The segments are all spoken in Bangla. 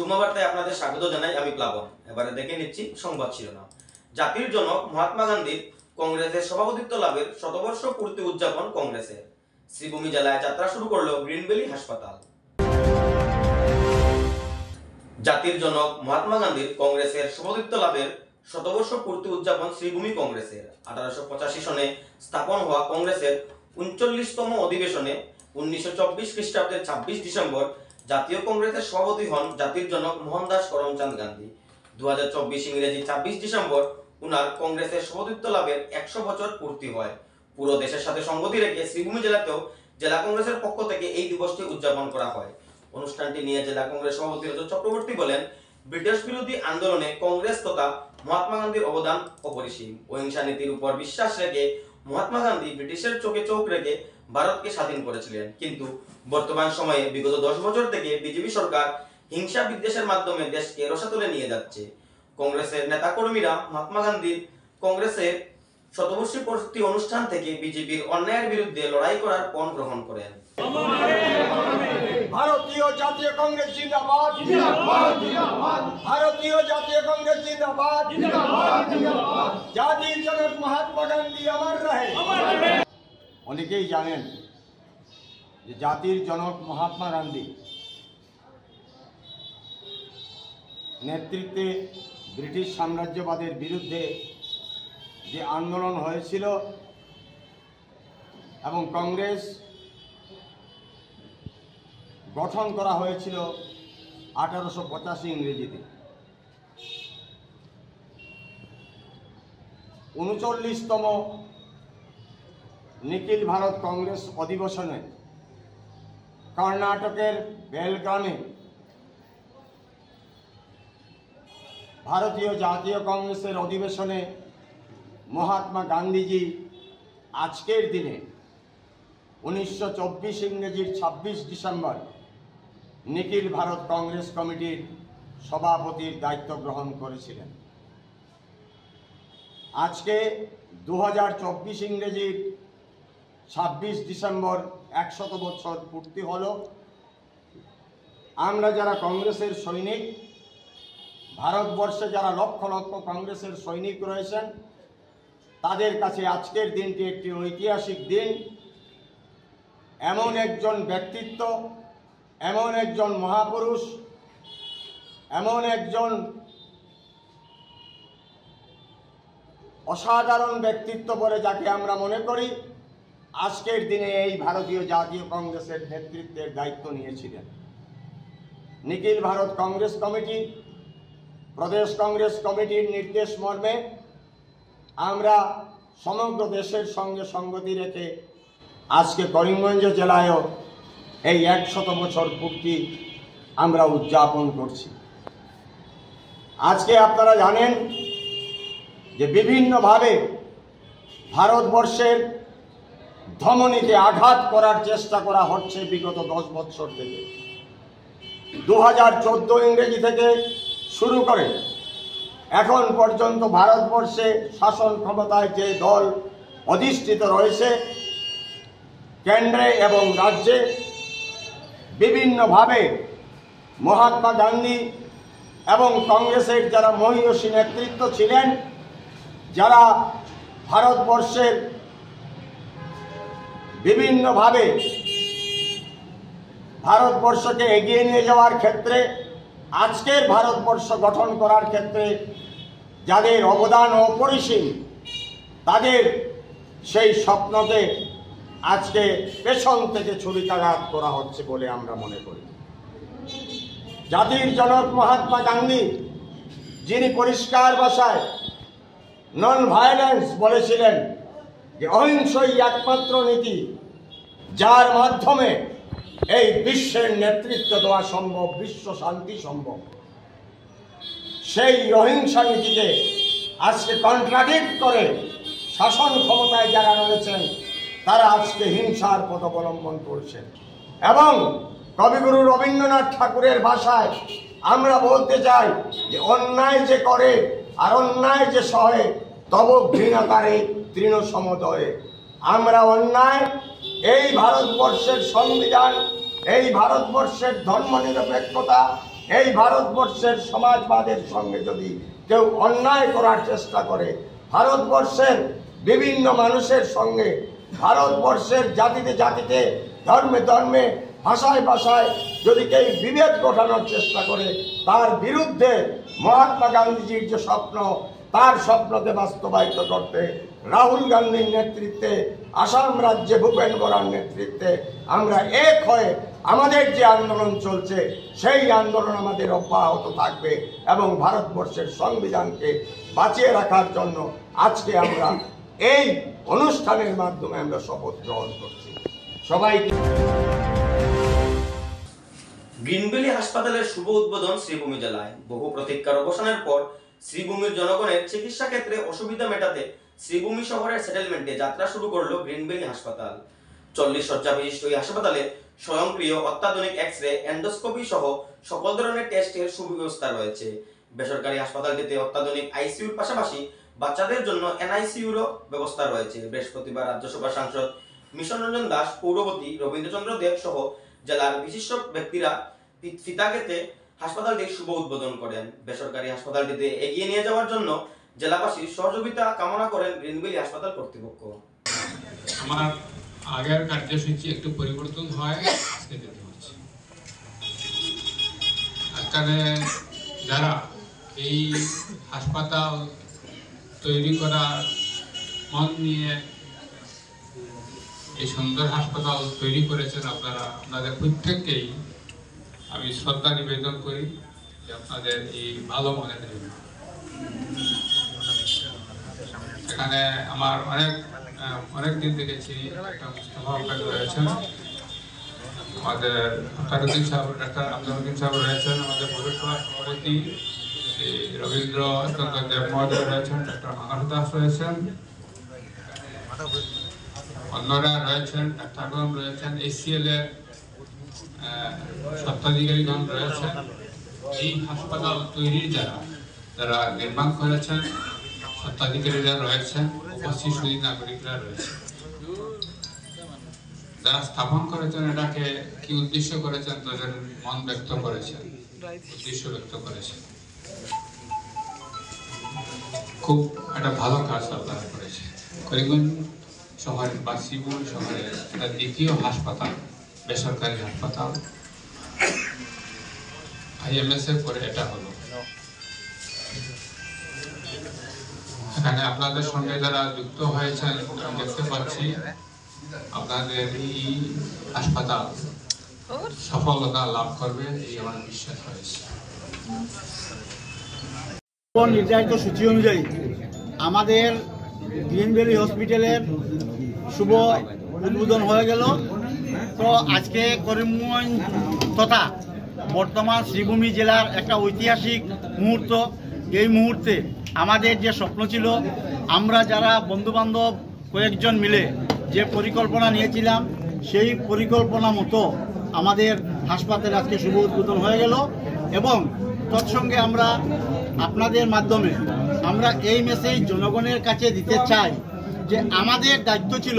যুগ্ম বার্তায় আপনাদের স্বাগত জানাই। আমি প্লাবন। এবারে দেখে নিচ্ছি সংবাদ শিরোনাম। জাতির জনক মহাত্মা গান্ধীর কংগ্রেসের সভাপতিত্ব লাভের শতবর্ষ পূর্তি উদযাপন কংগ্রেসের। শ্রীভূমি জেলায় যাত্রা শুরু করলো গ্রিন ভ্যালি হাসপাতাল। জাতির জনক মহাত্মা গান্ধীর কংগ্রেসের সভাপতিত্ব লাভের শতবর্ষ পূর্তি উদযাপন শ্রীভূমি কংগ্রেসের 1885 সনে স্থাপন হওয়া কংগ্রেসের 39তম অধিবেশনে 1924 খ্রিস্টাব্দের 26 ডিসেম্বর জাতীয় কংগ্রেসের সভাপতি হন জাতির জনক মোহনদাস করমচাঁদ গান্ধী। 2024 ইংরেজি 26 ডিসেম্বর উনার কংগ্রেসের সভাপতিত্ব লাভের 100 বছর পূর্তি হয়। পুরো দেশের সাথে সঙ্গতি রেখে শ্রীভূমি জেলাতেও জেলা কংগ্রেসের পক্ষ থেকে এই দিবসটি উদযাপন করা হয়। অনুষ্ঠানটি নিয়ে জেলা কংগ্রেস সভাপতি রজত চক্রবর্তী বলেন, ব্রিটিশ বিরোধী আন্দোলনে কংগ্রেস তথা মহাত্মা গান্ধীর অবদান অপরিসীম। অহিংসা নীতির উপর বিশ্বাস রেখে মহাত্মা গান্ধী ব্রিটিশের চোখে চোখ রেখে ভারতকে স্বাধীন করেছিলেন। কিন্তু বর্তমান সময়ে বিগত 10 বছর থেকে বিজেপি সরকার হিংসা বিদ্বেষের মাধ্যমে দেশকে রসাতলে নিয়ে যাচ্ছে। কংগ্রেসের নেতাকর্মীরা মহাত্মা গান্ধীর কংগ্রেসের শতবর্ষী পূর্তি অনুষ্ঠান থেকে বিজেপির অন্যায়ের বিরুদ্ধে লড়াই করার পণ গ্রহণ করেন। ভারতীয় জাতীয় কংগ্রেস জিন্দাবাদ, ভারতীয় জাতীয় কংগ্রেস জিন্দাবাদ, জাতির জনক মহাত্মা গান্ধী অমর রহে। অনেকেই জানেন যে জাতির জনক মহাত্মা গান্ধী নেতৃত্বে ব্রিটিশ সাম্রাজ্যবাদের বিরুদ্ধে যে আন্দোলন হয়েছিল এবং কংগ্রেস গঠন করা হয়েছিল 1885 ইংরেজিতে। 39তম নিখিল ভারত কংগ্রেস অধিবেশনে কর্ণাটকের বেলগামে ভারতীয় জাতীয় কংগ্রেসের অধিবেশনে মহাত্মা গান্ধীজি আজকের দিনে 1924 ইংরেজির 26 ডিসেম্বর নিখিল ভারত কংগ্রেস কমিটির সভাপতির দায়িত্ব গ্রহণ করেছিলেন। আজকে 2024 ইংরেজির 26 ডিসেম্বর 100 বছর পূর্তি হলো। আমরা যারা কংগ্রেসের সৈনিক, ভারতবর্ষে যারা লক্ষ লক্ষ কংগ্রেসের সৈনিক রয়েছেন, তাদের কাছে আজকের দিনটি একটি ঐতিহাসিক দিন। এমন একজন ব্যক্তিত্ব, এমন একজন মহাপুরুষ, এমন একজন অসাধারণ ব্যক্তিত্ব বলে যাকে আমরা মনে করি, আজকের দিনে এই ভারতীয় জাতীয় কংগ্রেসের নেতৃত্বের দায়িত্ব নিয়েছিলেন। নিখিল ভারত কংগ্রেস কমিটি, প্রদেশ কংগ্রেস কমিটির নির্দেশ মর্মে আমরা সমগ্র দেশের সঙ্গে সঙ্গতি রেখে আজকে করিমগঞ্জ জেলায়ও এই 100 বছর পূর্তি আমরা উদযাপন করছি। আজকে আপনারা জানেন যে বিভিন্নভাবে ভারতবর্ষের ধমনীতে আঘাত করার চেষ্টা করা হচ্ছে বিগত 10 বছর থেকে। 2014 ইংরেজি থেকে শুরু করে এখন পর্যন্ত ভারতবর্ষে শাসন ক্ষমতায় যে দল অধিষ্ঠিত রয়েছে, কেন্দ্রে এবং রাজ্যে বিভিন্নভাবে মহাত্মা গান্ধী এবং কংগ্রেসের যারা মহীয়সী নেতৃত্ব ছিলেন, যারা ভারতবর্ষের বিভিন্নভাবে ভারতবর্ষকে এগিয়ে নিয়ে যাওয়ার ক্ষেত্রে, আজকের ভারতবর্ষ গঠন করার ক্ষেত্রে যাদের অবদান অপরিসীম, তাদের সেই স্বপ্নকে আজকে পেছন থেকে ছুরিকাঘাত করা হচ্ছে বলে আমরা মনে করি। জাতির জনক মহাত্মা গান্ধী, যিনি পরিষ্কার ভাষায় নন ভায়োলেন্স বলেছিলেন যে অহিংসই একমাত্র নীতি যার মাধ্যমে এই বিশ্বের নেতৃত্ব দেওয়া সম্ভব, বিশ্ব শান্তি সম্ভব, সেই অহিংসা নীতিকে আজকে কন্ট্রাডিক্ট করে শাসন ক্ষমতায় যারা রয়েছেন তারা আজকে হিংসার পথ অবলম্বন করছেন। এবং কবিগুরু রবীন্দ্রনাথ ঠাকুরের ভাষায় আমরা বলতে চাই যে অন্যায় যে করে আর অন্যায় যে সহে তব ঘৃণাকারে তৃণ সমদয়ে। আমরা অন্যায়, এই ভারতবর্ষের সংবিধান, এই ভারতবর্ষের ধর্মনিরপেক্ষতা, এই ভারতবর্ষের সমাজবাদের সঙ্গে যদি কেউ অন্যায় করার চেষ্টা করে, ভারতবর্ষের বিভিন্ন মানুষের সঙ্গে, ভারতবর্ষের জাতিতে জাতিতে, ধর্মে ধর্মে, ভাষায় ভাষায় যদি কেউ বিভেদ ঘটানোর চেষ্টা করে, তার বিরুদ্ধে মহাত্মা গান্ধীজির যে স্বপ্ন, তার স্বপ্নকে বাস্তবায়িত করতে রাহুল গান্ধীর নেতৃত্বে, আসাম রাজ্যে ভূপেন বরার নেতৃত্বে আমরা এক হয়ে আমাদের যে আন্দোলন চলছে সেই আন্দোলন আমাদের অব্যাহত থাকবে এবং ভারতবর্ষের সংবিধানকে বাঁচিয়ে রাখার জন্য আজকে আমরা এই অনুষ্ঠানের মাধ্যমে আমরা শপথ গ্রহণ করছি। সবাইকে গ্রিনভ্যালি হাসপাতালের শুভ উদ্বোধন শ্রীভূমি জেলায়। বহু প্রতীক্ষার অবসানের পর শ্রীভূমির জনগণের চিকিৎসা ক্ষেত্রে অসুবিধা মেটাতে শ্রীভূমি শহরের সেটেলমেন্টে যাত্রা শুরু করলো গ্রিনভ্যালি হাসপাতাল। 40 শয্যা বিশিষ্ট এই হাসপাতালে স্বয়ংক্রিয় অত্যাধুনিক এক্স-রে, এন্ডোস্কোপি সহ সকল ধরনের টেস্টের সুব্যবস্থা রয়েছে। বেসরকারি হাসপাতালটিতে অত্যাধুনিক আইসিইউর পাশাপাশি বাচ্চাদের জন্য এনআইসিইউরও ব্যবস্থা রয়েছে। বৃহস্পতিবার রাজ্যসভা সাংসদ মিশন রঞ্জন দাস, পৌরপতি রবীন্দ্রচন্দ্র দেব সহ জেলার বিশিষ্ট ব্যক্তিরা ফিতাকেতে হাসপাতালটির শুভ উদ্বোধন করেন। বেসরকারি হাসপাতালটিতে এগিয়ে নিয়ে যাওয়ার জন্য জেলাবাসীর সহযোগিতা কামনা করেন গ্রিনভ্যালি হাসপাতাল কর্তৃপক্ষ। আমার আগের কার্যসূচি একটু পরিবর্তন হয়, আজকে যেতে হচ্ছে। এখানে যারা এই হাসপাতাল তৈরি করার মন নিয়ে এই সুন্দর হাসপাতাল তৈরি করেছেন, আপনাদের প্রত্যেককেই আমি শ্রদ্ধা নিবেদন করি যে আপনাদের এই ভালো মনের জন্য। এখানে আমার অনেক দিন দেখেছি একটা মুস্তফা আহমেদ রয়েছেন, আমাদের ডাক্তার আব্দুল সাহেব রয়েছেন, আমাদের পৌরসভা সভাপতি রবীন্দ্রচন্দ্র দেব মহোদয় রয়েছেন, ডাক্তার মানস দাস রয়েছেন, অন্যরা রয়েছেন, ডাক্তারগণ রয়েছেন, এসিএল এর স্বত্বাধিকারীগণ রয়েছেন। এই হাসপাতাল তৈরির যারা নির্মাণ করেছেন, স্বত্বাধিকারীরা রয়েছেন, উপস্থিত সুদী নাগরিকরা রয়েছেন। যারা স্থাপন করেছেন এটাকে কি উদ্দেশ্য করেছেন, তাদের মন ব্যক্ত করেছেন, উদ্দেশ্য ব্যক্ত করেছেন। খুব একটা ভালো কাজ আপনারা করেছেন। করিমগঞ্জ শহরে বা শ্রীভূমি শহরে এটা দ্বিতীয় হাসপাতাল, বেসরকারি হাসপাতাল, IMS এর পরে এটা হলো। এখানে আপনাদের সঙ্গে যারা যুক্ত হয়েছেন আমি দেখতে পাচ্ছি আপনাদের এই হাসপাতাল সফলতা লাভ করবে, এই আমার বিশ্বাস হয়েছে। নির্ধারিত সূচি অনুযায়ী আমাদের গ্রিনভ্যালি হসপিটালের শুভ উদ্বোধন হয়ে গেল। তো আজকে করিমগঞ্জ তথা বর্তমান শ্রীভূমি জেলার একটা ঐতিহাসিক মুহূর্ত। এই মুহূর্তে আমাদের যে স্বপ্ন ছিল, আমরা যারা বন্ধুবান্ধব কয়েকজন মিলে যে পরিকল্পনা নিয়েছিলাম, সেই পরিকল্পনা মতো আমাদের হাসপাতাল আজকে শুভ উদ্বোধন হয়ে গেল। এবং তৎসঙ্গে আমরা আপনাদের মাধ্যমে আমরা এই মেসেজ জনগণের কাছে দিতে চাই যে আমাদের দায়িত্ব ছিল,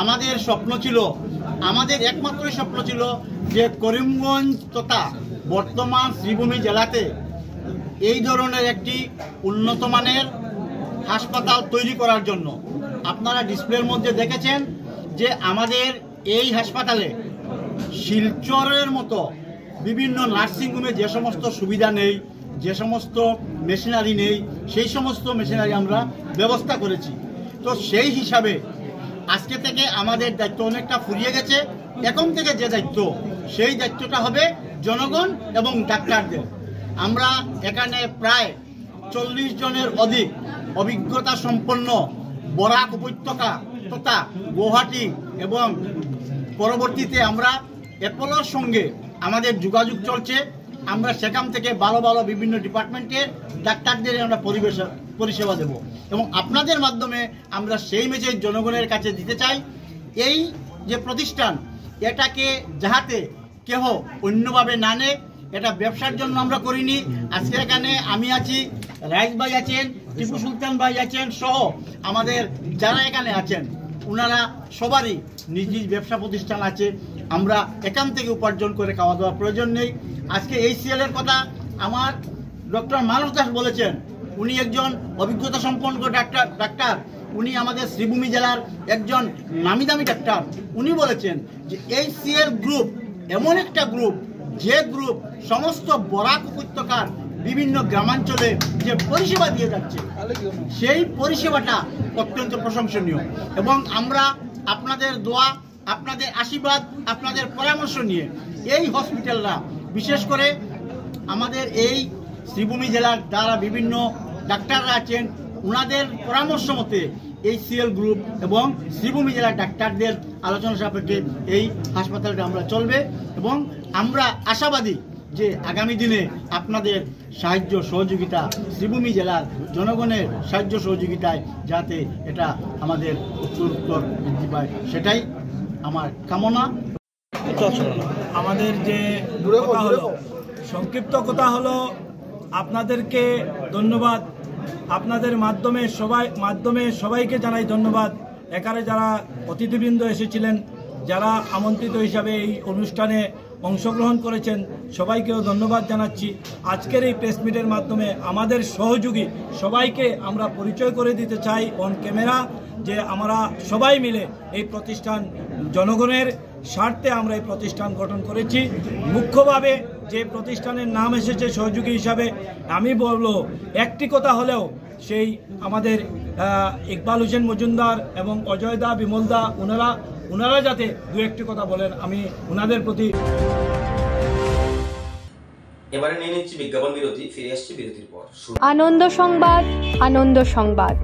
আমাদের স্বপ্ন ছিল, আমাদের একমাত্র স্বপ্ন ছিল যে করিমগঞ্জ তথা বর্তমান শ্রীভূমি জেলাতে এই ধরনের একটি উন্নত মানের হাসপাতাল তৈরি করার জন্য। আপনারা ডিসপ্লের মধ্যে দেখেছেন যে আমাদের এই হাসপাতালে শিলচরের মতো বিভিন্ন নার্সিংহোমে যে সমস্ত সুবিধা নেই, যে সমস্ত মেশিনারি নেই, সেই সমস্ত মেশিনারি আমরা ব্যবস্থা করেছি। তো সেই হিসাবে আজকে থেকে আমাদের দায়িত্ব অনেকটা ফুরিয়ে গেছে। এখন থেকে যে দায়িত্ব, সেই দায়িত্বটা হবে জনগণ এবং ডাক্তারদের। আমরা এখানে প্রায় 40 জনের অধিক অভিজ্ঞতা সম্পন্ন বরাক উপত্যকা তথা গুয়াহাটি এবং পরবর্তীতে আমরা অ্যাপোলোর সঙ্গে আমাদের যোগাযোগ চলছে। আমরা সেখান থেকে ভালো ভালো বিভিন্ন ডিপার্টমেন্টের ডাক্তারদের আমরা পরিষেবা দেব এবং আপনাদের মাধ্যমে আমরা সেই মেসেজ জনগণের কাছে দিতে চাই। এই যে প্রতিষ্ঠান, এটাকে যাহাতে কেহ অন্যভাবে না নেয়, এটা ব্যবসার জন্য আমরা করিনি। আজকে এখানে আমি আছি, রাইস ভাই আছেন, টিপু সুলতান ভাই আছেন, সহ আমাদের যারা এখানে আছেন ওনারা সবারই নিজ নিজ ব্যবসা প্রতিষ্ঠান আছে। আমরা এখান থেকে উপার্জন করে খাওয়া দাওয়ার প্রয়োজন নেই। আজকে এই সিএলের কথা আমার ডক্টর মানস দাস বলেছেন, উনি একজন অভিজ্ঞতা সম্পন্ন ডাক্তার, উনি আমাদের শ্রীভূমি জেলার একজন নামি দামি ডাক্তার। উনি বলেছেন যে এই সিএল গ্রুপ এমন একটা গ্রুপ, যে গ্রুপ সমস্ত বরাক উপত্যকার বিভিন্ন গ্রামাঞ্চলে যে পরিষেবা দিয়ে যাচ্ছে, সেই পরিষেবাটা অত্যন্ত প্রশংসনীয়। এবং আমরা আপনাদের দোয়া, আপনাদের আশীর্বাদ, আপনাদের পরামর্শ নিয়ে এই হসপিটালরা, বিশেষ করে আমাদের এই শ্রীভূমি জেলার দ্বারা বিভিন্ন ডাক্তাররা আছেন, ওনাদের পরামর্শ মতে এই সিএল গ্রুপ এবং শ্রীভূমি জেলার ডাক্তারদের আলোচনা সাপেক্ষে এই হাসপাতালটা আমরা চলবে। এবং আমরা আশাবাদী যে আগামী দিনে আপনাদের সাহায্য সহযোগিতা, শ্রীভূমি জেলার জনগণের সাহায্য সহযোগিতায় যাতে এটা আমাদের উত্তর বৃদ্ধি পায়, সেটাই আমার কামনা। আমাদের যে কথা হলো, সংক্ষিপ্ত কথা হলো, আপনাদেরকে ধন্যবাদ। আপনাদের মাধ্যমে সবাইকে জানাই ধন্যবাদ। এখানে যারা অতিথিবৃন্দ এসেছিলেন, যারা আমন্ত্রিত হিসাবে এই অনুষ্ঠানে অংশগ্রহণ করেছেন, সবাইকেও ধন্যবাদ জানাচ্ছি। আজকের এই প্রেস মিটের মাধ্যমে আমাদের সহযোগী সবাইকে আমরা পরিচয় করে দিতে চাই অন ক্যামেরা, যে আমরা সবাই মিলে এই প্রতিষ্ঠান, জনগণের স্বার্থে আমরা এই প্রতিষ্ঠান গঠন করেছি। মুখ্যভাবে যে প্রতিষ্ঠানের নাম এসেছে সহযোগী হিসাবে, আমি বলবো একটি কথা হলেও সেই আমাদের ইকবাল হোসেন মজুমদার এবং অজয় দা, বিমল দা, ওনারা যাতে দু একটি কথা বলেন, আমি ওনাদের প্রতি। এবারে নিয়ে নিচ্ছি বিজ্ঞাপন বিরতি, ফিরে আসছি বিরতির পর। আনন্দ সংবাদ।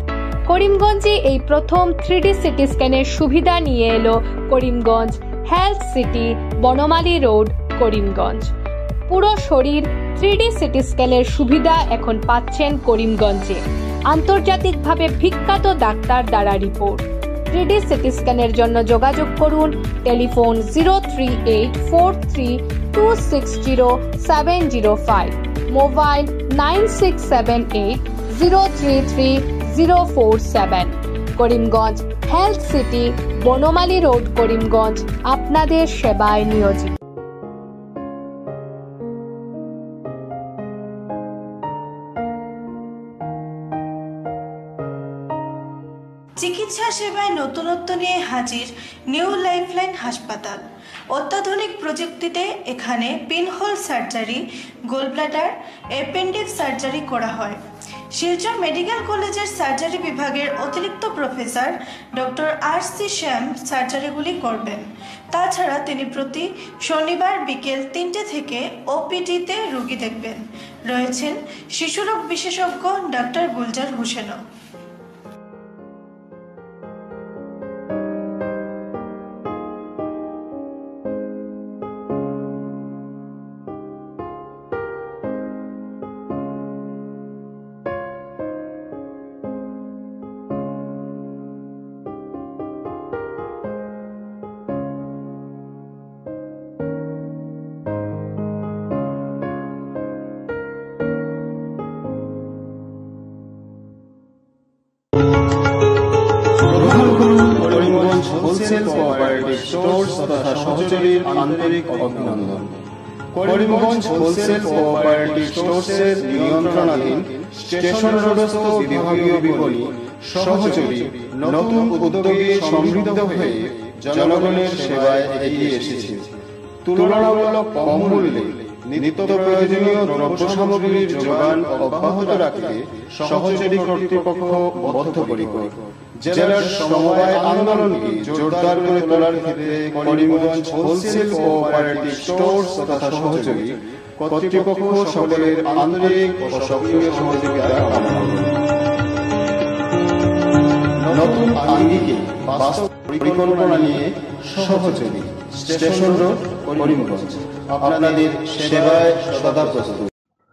করিমগঞ্জে এই প্রথম 3D সিটি স্ক্যানের সুবিধা নিয়ে এলো Karimganj health city, Banamali road, Karimganj. পুরো শরীর 3D সিটি স্ক্যানের সুবিধা এখন পাচ্ছেন করিমগঞ্জে। আন্তর্জাতিকভাবে বিখ্যাত ডাক্তার দ্বারা রিপোর্ট। 3D সিটি স্ক্যানের জন্য যোগাযোগ করুন telephone 03843260705, mobile 9678033047। Karimganj health city, Banamali road, Karimganj আপনাদের সেবায় নিয়োজিত। চিকিৎসা সেবায় নতুনত্ব নিয়ে হাজির নিউ লাইফলাইন হাসপাতাল। অত্যাধুনিক প্রযুক্তিতে এখানে pinhole surgery, gallbladder, appendix surgery করা হয়। শিলচর মেডিকেল কলেজের সার্জারি বিভাগের অতিরিক্ত প্রফেসর ডক্টর RC শ্যাম সার্জারিগুলি করবেন। তাছাড়া তিনি প্রতি শনিবার বিকেল 3টে থেকে OPD-তে রোগী দেখবেন। রয়েছেন শিশুরোগ বিশেষজ্ঞ ডক্টর গুলজার হোসেনও। হোলসেল কোঅপারেটিভ স্টোর্স তথা সহযোগীর আন্তরিক অভিনন্দন। করিমগঞ্জ হোলসেল কোঅপারেটিভ স্টোর্সের নিয়ন্ত্রণাধীন স্টেশন রোডস্থ বিভাগীয় বিপণী সহযোগী নতুন উদ্যোগে সমৃদ্ধ হয়ে জনগণের সেবায় এগিয়ে এসেছে। তুলনামূলক কম মূল্যে নিত্য প্রয়োজনীয় দ্রব্য সামগ্রীর যোগান অব্যাহত রাখতে সহযোগী কর্তৃপক্ষ বদ্ধপরিকর। জেলার সমবায় আন্দোলনকে জোরদার করে তোলার ক্ষেত্রে করিমগঞ্জ হোলসেল কোঅপারেটিভ স্টোর্স তথা সহযোগী কর্তৃপক্ষ সকলের আন্তরিক ও সক্রিয় সহযোগিতা কামনা করে। নতুন আঙ্গিকে বাস্তব পরিকল্পনা নিয়ে সহযোগী স্টেশন রোড, করিমগঞ্জ আপনাদের সেবায় সদা প্রস্তুত।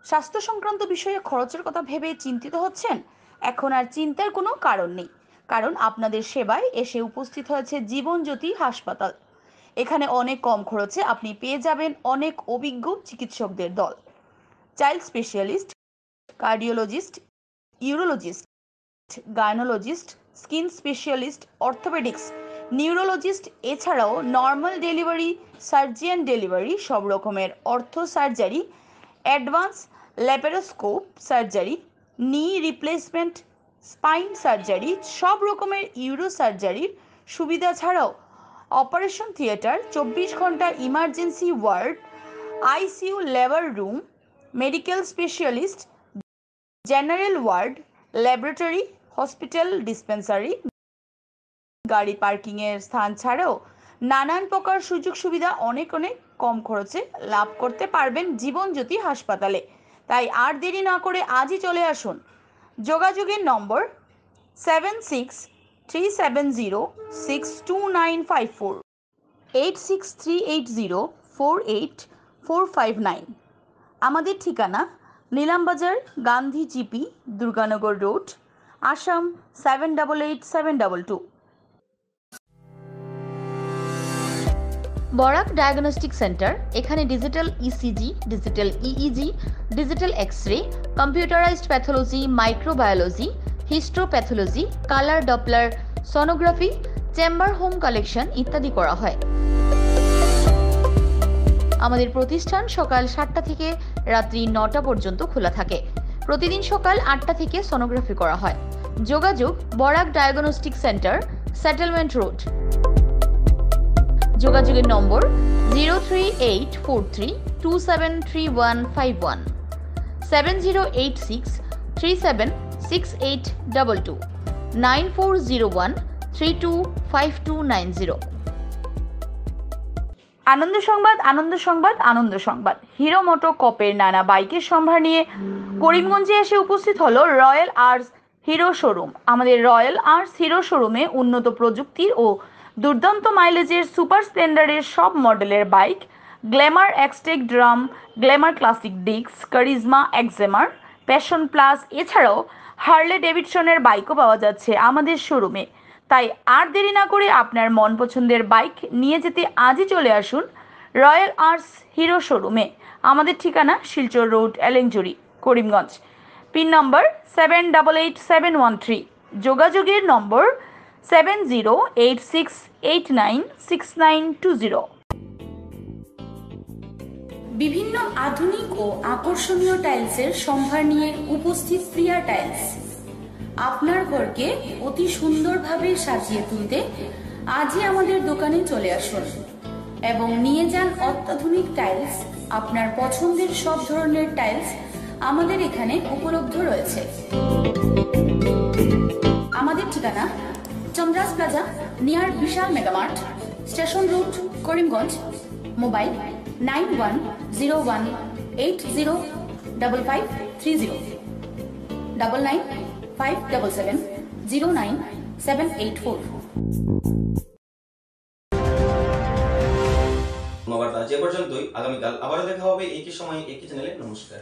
স্বাস্থ্য সংক্রান্ত বিষয়ে খরচের কথা ভেবে চিন্তিত হচ্ছেন? এখন আর চিন্তার কোনো কারণ নেই, কারণ আপনাদের সেবায় এসে উপস্থিত হয়েছে জীবনজ্যোতি হাসপাতাল। এখানে অনেক কম খরচে আপনি পেয়ে যাবেন অনেক অভিজ্ঞ চিকিৎসকদের দল। Child specialist, cardiologist, urologist, gynaecologist, skin specialist, orthopaedics, neurologist, এছাড়াও নর্মাল ডেলিভারি, সার্জিয়ান ডেলিভারি, সব রকমের ortho surgery, advance laparoscope surgery, knee replacement, spine surgery, সব রকমের ইউরো সার্জারির সুবিধা ছাড়াও অপারেশন থিয়েটার, 24 ঘন্টা emergency ward, ICU labour room, medical specialist, general ward, laboratory, hospital dispensary, গাড়ি পার্কিংয়ের স্থান ছাড়াও নানান প্রকার সুযোগ সুবিধা অনেক কম খরচে লাভ করতে পারবেন জীবনজ্যোতি হাসপাতালে। তাই আর দেরি না করে আজই চলে আসুন। যোগাযোগের নম্বর 7637062954, 8638048459। আমাদের ঠিকানা Nilambazar, Gandhi GP, Durganagar road, Assam 788722। Barak diagnostic centre, এখানে digital ECG, digital EEG, digital X-ray, computerised pathology, microbiology, histopathology, colour doppler sonography, chamber home collection ইত্যাদি করা হয়। আমাদের প্রতিষ্ঠান সকাল 7টা থেকে রাত্রি 9টা পর্যন্ত খোলা থাকে। প্রতিদিন সকাল 8টা থেকে সোনোগ্রাফি করা হয়। যোগাযোগ Barak diagnostic centre, settlement road. যোগাযোগের নম্বর 03843273151, 7086376822, 9401325290। আনন্দ সংবাদ, আনন্দ সংবাদ, আনন্দ সংবাদ। হিরো মোটো কপের নানা বাইকের সম্ভার নিয়ে করিমগঞ্জে এসে উপস্থিত হলো রয়্যাল আর্টস হিরো শোরুম। আমাদের রয়্যাল আর্টস হিরো শোরুমে উন্নত প্রযুক্তির ও দুর্দান্ত মাইলেজের সুপার স্প্লেন্ডারের সব মডেলের bike, Glamour Xtec drum, Glamour classic ডিক্স, কারিজমা এক্সেমার, প্যাশন প্লাস, এছাড়াও হার্লে ডেভিডসনের বাইকও পাওয়া যাচ্ছে আমাদের শোরুমে। তাই আর দেরি না করে আপনার মন পছন্দের বাইক নিয়ে যেতে আজই চলে আসুন রয়্যাল আর্টস হিরো শোরুমে। আমাদের ঠিকানা শিলচর রোড, এলেংজুরি, করিমগঞ্জ। পিন নম্বর 788713। যোগাযোগের নম্বর 7086896920। বিভিন্ন আধুনিক ও আকর্ষণীয় টাইলসের সম্ভার নিয়ে উপস্থিত প্রিয়া টাইলস। আপনার ঘরকে অতি সুন্দরভাবে সাজিয়ে তুলতে আজই আমাদের দোকানে চলে আসুন এবং নিয়ে যান অত্যাধুনিক টাইলস। আপনার পছন্দের সব ধরনের টাইলস আমাদের এখানে উপলব্ধ রয়েছে। আমাদের ঠিকানা Chandra's plaza, near Vishal mega mart, station road, Karimganj. Mobile 9101805530, 9957709784। ধন্যবাদ। আজ এ পর্যন্তই। আগামীকাল আবারও দেখা হবে একই সময় একই চ্যানেলে। নমস্কার।